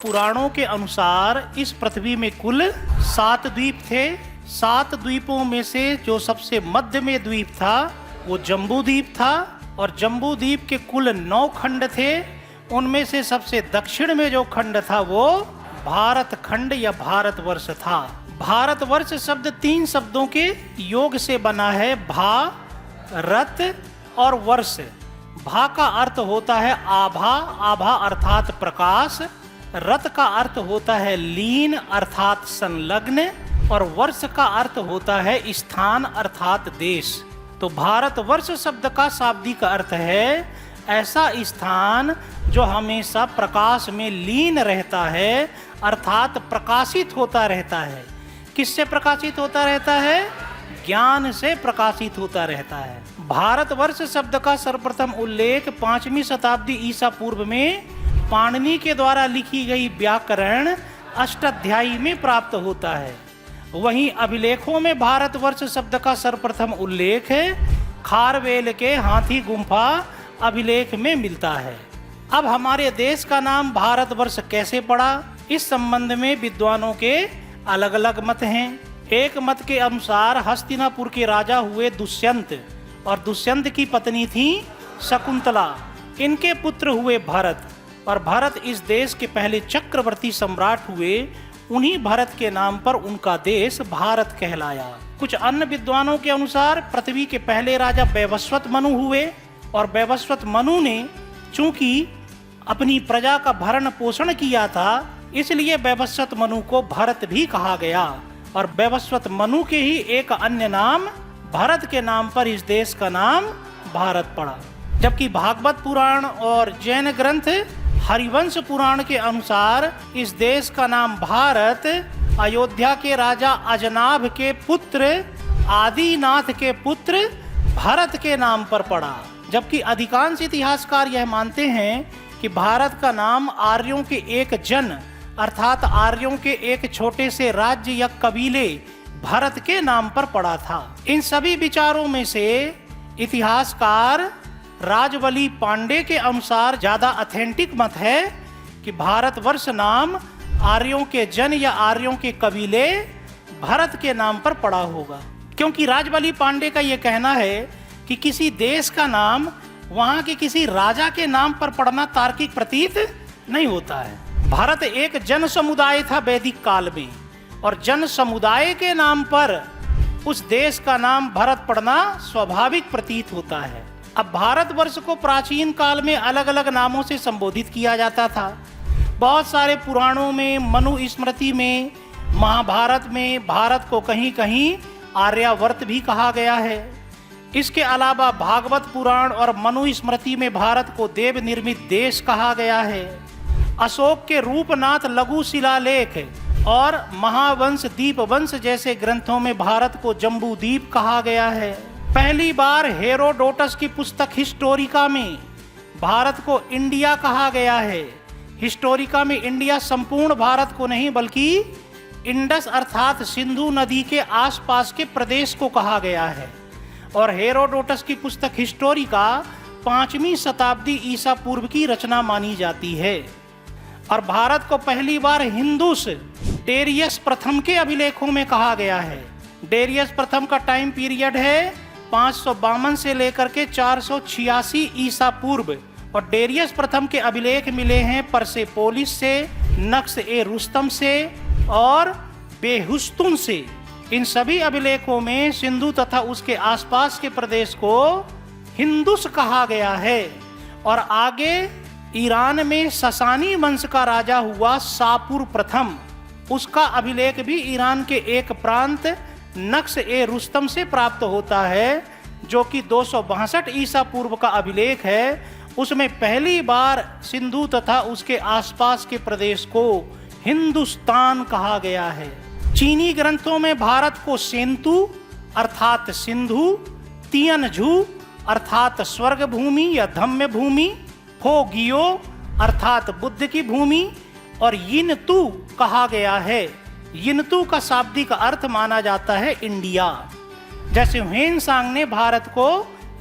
पुराणों के अनुसार इस पृथ्वी में कुल 7 द्वीप थे। 7 द्वीपों में से जो सबसे मध्य में द्वीप था वो जम्बू द्वीप था और जम्बू द्वीप के कुल 9 खंड थे। उनमें से सबसे दक्षिण में जो खंड था वो भारत खंड या भारतवर्ष था। भारतवर्ष शब्द 3 शब्दों के योग से बना है, भा, रत और वर्ष। भा का अर्थ होता है आभा, आभा अर्थात प्रकाश। रत का अर्थ होता है लीन अर्थात संलग्न और वर्ष का अर्थ होता है स्थान अर्थात देश। तो भारतवर्ष शब्द का शाब्दिक अर्थ है ऐसा स्थान जो हमेशा प्रकाश में लीन रहता है अर्थात प्रकाशित होता रहता है। किससे प्रकाशित होता रहता है? ज्ञान से प्रकाशित होता रहता है। भारतवर्ष शब्द का सर्वप्रथम उल्लेख 5वीं शताब्दी ईसा पूर्व में पाणिनि के द्वारा लिखी गई व्याकरण अष्टाध्यायी में प्राप्त होता है। वहीं अभिलेखों में भारतवर्ष शब्द का सर्वप्रथम उल्लेख खारवेल के हाथी गुम्फा अभिलेख में मिलता है। अब हमारे देश का नाम भारतवर्ष कैसे पड़ा, इस संबंध में विद्वानों के अलग अलग मत हैं। एक मत के अनुसार हस्तिनापुर के राजा हुए दुष्यंत और दुष्यंत की पत्नी थी शकुंतला। इनके पुत्र हुए भरत और भरत इस देश के पहले चक्रवर्ती सम्राट हुए। उन्हीं भरत के नाम पर उनका देश भारत कहलाया। कुछ अन्य विद्वानों के अनुसार पृथ्वी के पहले राजा वैवस्वत मनु हुए और वैवस्वत मनु ने चूंकि अपनी प्रजा का भरण पोषण किया था इसलिए वैवस्वत मनु को भरत भी कहा गया और वैवस्वत मनु के ही एक अन्य नाम भरत के नाम पर इस देश का नाम भारत पड़ा। जबकि भागवत पुराण और जैन ग्रंथ हरिवंश पुराण के अनुसार इस देश का नाम भारत अयोध्या के राजा अजनाभ के पुत्र आदिनाथ के पुत्र भरत के नाम पर पड़ा। जबकि अधिकांश इतिहासकार यह मानते हैं कि भारत का नाम आर्यों के एक जन अर्थात आर्यों के एक छोटे से राज्य या कबीले भरत के नाम पर पड़ा था। इन सभी विचारों में से इतिहासकार राजवली पांडे के अनुसार ज्यादा ऑथेंटिक मत है कि भारतवर्ष नाम आर्यों के जन या आर्यों के कबीले भरत के नाम पर पड़ा होगा, क्योंकि राजवली पांडे का यह कहना है कि किसी देश का नाम वहां के किसी राजा के नाम पर पड़ना तार्किक प्रतीत नहीं होता है। भारत एक जन समुदाय था वैदिक काल में और जन समुदाय के नाम पर उस देश का नाम भरत पड़ना स्वाभाविक प्रतीत होता है। अब भारतवर्ष को प्राचीन काल में अलग अलग नामों से संबोधित किया जाता था। बहुत सारे पुराणों में, मनु स्मृति में, महाभारत में भारत को कहीं कहीं आर्यावर्त भी कहा गया है। इसके अलावा भागवत पुराण और मनु स्मृति में भारत को देव निर्मित देश कहा गया है। अशोक के रूपनाथ लघु शिलालेख और महावंश दीपवंश जैसे ग्रंथों में भारत को जम्बू द्वीप कहा गया है। पहली बार हेरोडोटस की पुस्तक हिस्टोरिका में भारत को इंडिया कहा गया है। हिस्टोरिका में इंडिया संपूर्ण भारत को नहीं बल्कि इंडस अर्थात सिंधु नदी के आसपास के प्रदेश को कहा गया है। और हेरोडोटस की पुस्तक हिस्टोरिका 5वीं शताब्दी ईसा पूर्व की रचना मानी जाती है। और भारत को पहली बार हिंदुस डेरियस प्रथम के अभिलेखों में कहा गया है। डेरियस प्रथम का टाइम पीरियड है 552 से लेकर के 486 ईसा पूर्व और डेरियस प्रथम के अभिलेख मिले हैं परसेपोलिस से, नक्श ए रुस्तम से और बेहुस्तुन से। इन सभी अभिलेखों में सिंधु तथा उसके आसपास के प्रदेश को हिंदुस कहा गया है। और आगे ईरान में ससानी वंश का राजा हुआ शापुर प्रथम, उसका अभिलेख भी ईरान के एक प्रांत नक्श ए रुस्तम से प्राप्त होता है जो कि 262 ईसा पूर्व का अभिलेख है। उसमें पहली बार सिंधु तथा उसके आसपास के प्रदेश को हिंदुस्तान कहा गया है। चीनी ग्रंथों में भारत को सेंतु अर्थात सिंधु, तियनझू अर्थात स्वर्ग भूमि या धम्य भूमि, फोगियो अर्थात बुद्ध की भूमि और यिनतु कहा गया है। यिनतु का शाब्दिक अर्थ माना जाता है इंडिया। जैसे ह्वेन सांग ने भारत को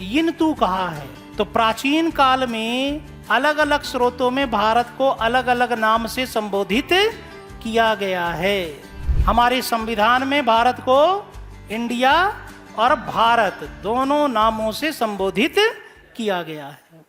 यिनतु कहा है। तो प्राचीन काल में अलग अलग स्रोतों में भारत को अलग अलग नाम से संबोधित किया गया है। हमारे संविधान में भारत को इंडिया और भारत दोनों नामों से संबोधित किया गया है।